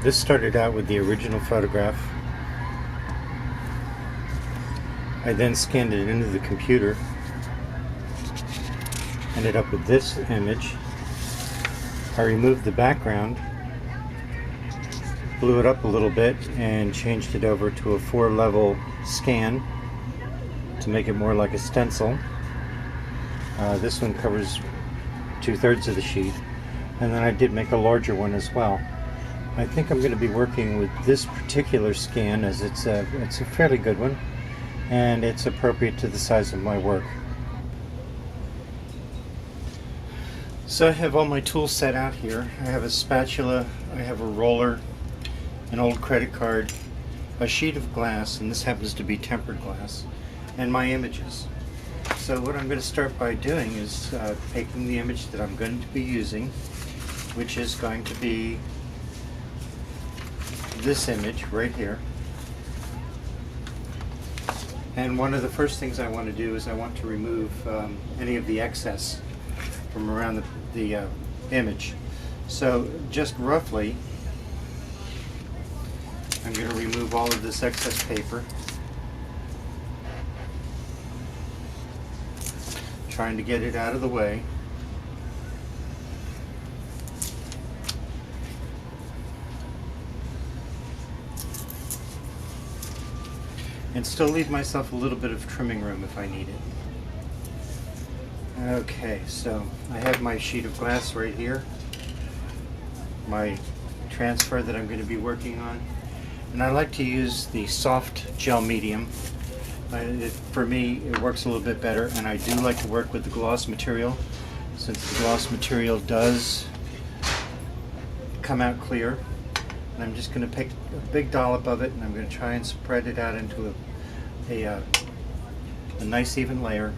This started out with the original photograph. I then scanned it into the computer. Ended up with this image. I removed the background, blew it up a little bit, and changed it over to a 4-level scan to make it more like a stencil. This one covers 2/3 of the sheet, and then I did make a larger one as well. I think I'm going to be working with this particular scan as it's a fairly good one, and it's appropriate to the size of my work. So I have all my tools set out here. I have a spatula, I have a roller, an old credit card, a sheet of glass, and this happens to be tempered glass, and my images. So what I'm going to start by doing is taking the image that I'm going to be using, which is going to be this image right here. And one of the first things I want to do is I want to remove any of the excess from around the image. So just roughly, I'm going to remove all of this excess paper, trying to get it out of the way. And still leave myself a little bit of trimming room if I need it. Okay, so I have my sheet of glass right here, my transfer that I'm going to be working on, and I like to use the soft gel medium. For me, it works a little bit better, and I do like to work with the gloss material, since the gloss material does come out clear. And I'm just going to pick a big dollop of it, and I'm going to try and spread it out into a nice even layer.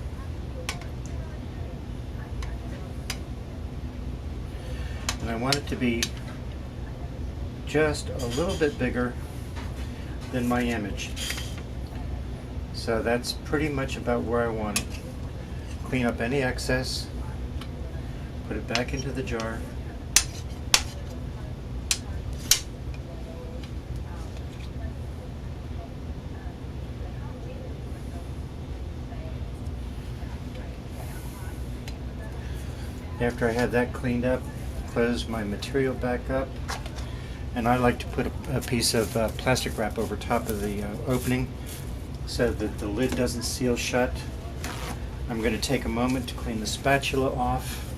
And I want it to be just a little bit bigger than my image. So that's pretty much about where I want it. Clean up any excess, put it back into the jar. After I have that cleaned up, close my material back up, and I like to put a piece of plastic wrap over top of the opening so that the lid doesn't seal shut. I'm going to take a moment to clean the spatula off.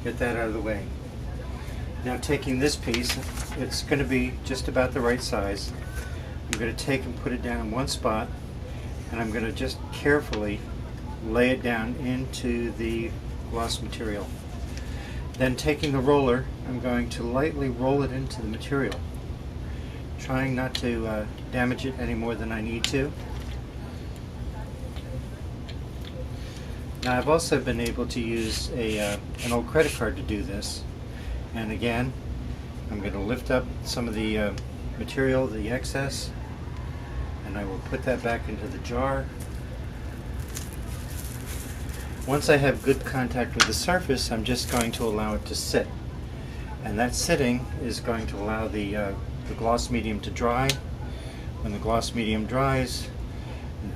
Get that out of the way. Now, taking this piece, it's going to be just about the right size. I'm going to take and put it down in one spot, and I'm going to just carefully lay it down into the gloss material. Then, taking the roller, I'm going to lightly roll it into the material, trying not to damage it any more than I need to. Now, I've also been able to use an old credit card to do this, and again, I'm going to lift up some of the material, the excess, and I will put that back into the jar. Once I have good contact with the surface, I'm just going to allow it to sit. And that sitting is going to allow the gloss medium to dry. When the gloss medium dries,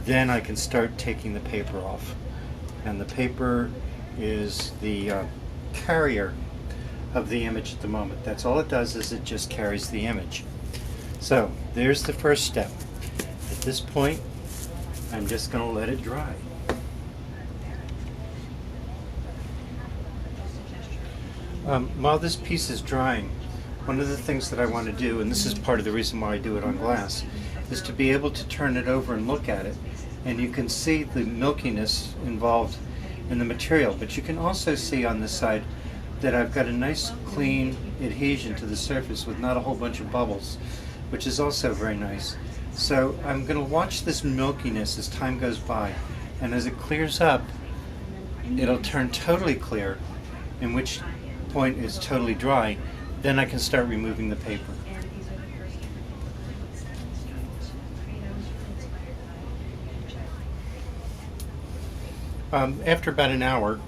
then I can start taking the paper off. And the paper is the carrier of the image at the moment. That's all it does, is it just carries the image. So there's the first step. At this point, I'm just going to let it dry. While this piece is drying, one of the things that I want to do, and this is part of the reason why I do it on glass, is to be able to turn it over and look at it. And you can see the milkiness involved in the material, but you can also see on this side that I've got a nice clean adhesion to the surface with not a whole bunch of bubbles, which is also very nice. So I'm going to watch this milkiness as time goes by, and as it clears up, it'll turn totally clear, in which point it's totally dry. Then I can start removing the paper. After about an hour,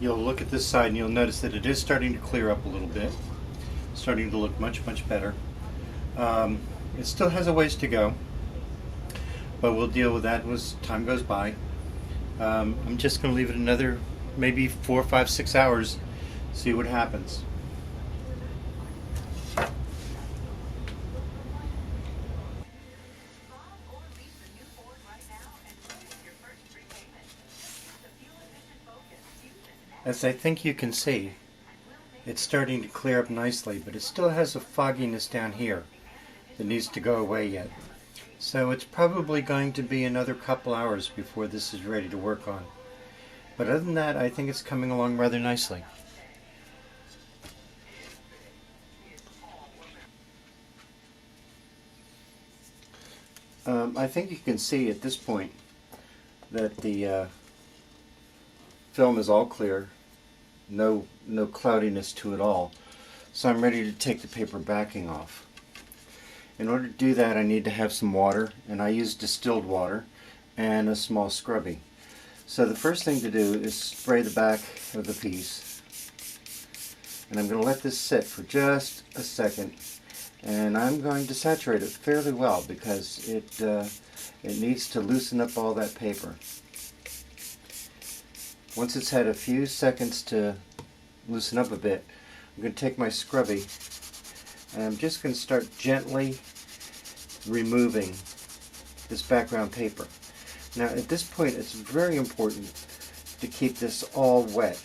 you'll look at this side and you'll notice that it is starting to clear up a little bit, starting to look much better. It still has a ways to go, but we'll deal with that as time goes by. I'm just going to leave it another maybe 4, 5, 6 hours, see what happens. As I think you can see, it's starting to clear up nicely, but it still has a fogginess down here that needs to go away yet. So it's probably going to be another couple hours before this is ready to work on. But other than that, I think it's coming along rather nicely. I think you can see at this point that the film is all clear, no cloudiness to it all. So I'm ready to take the paper backing off. In order to do that, I need to have some water, and I use distilled water and a small scrubby. So the first thing to do is spray the back of the piece, and I'm going to let this sit for just a second, and I'm going to saturate it fairly well because it needs to loosen up all that paper. Once it's had a few seconds to loosen up a bit, I'm going to take my scrubby and I'm just going to start gently removing this background paper. Now at this point it's very important to keep this all wet.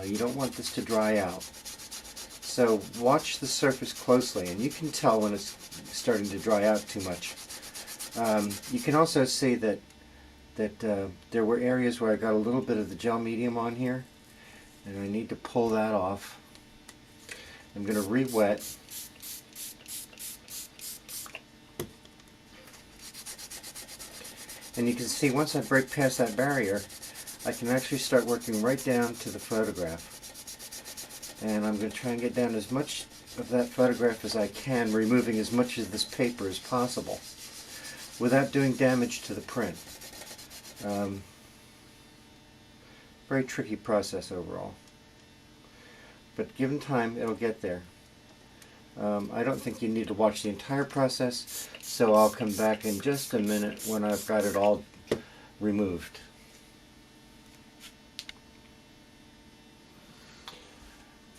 You don't want this to dry out. So watch the surface closely, and you can tell when it's starting to dry out too much. You can also see that there were areas where I got a little bit of the gel medium on here, and I need to pull that off. I'm going to re-wet. And you can see once I break past that barrier, I can actually start working right down to the photograph. And I'm going to try and get down as much of that photograph as I can, removing as much of this paper as possible without doing damage to the print. Very tricky process overall, but given time it'll get there. I don't think you need to watch the entire process, so I'll come back in just a minute when I've got it all removed.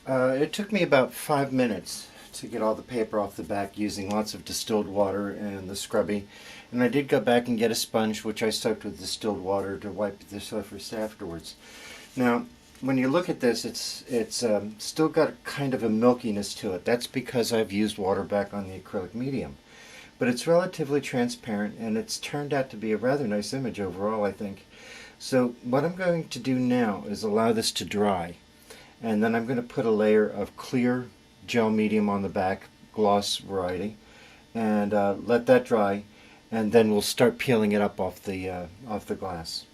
It took me about 5 minutes to get all the paper off the back using lots of distilled water and the scrubby. And I did go back and get a sponge which I soaked with distilled water to wipe the surface afterwards. Now, when you look at this, it's still got kind of a milkiness to it. That's because I've used water back on the acrylic medium. But it's relatively transparent, and it's turned out to be a rather nice image overall, I think. So what I'm going to do now is allow this to dry. And then I'm going to put a layer of clear gel medium on the back, gloss variety, and let that dry, and then we'll start peeling it up off the glass.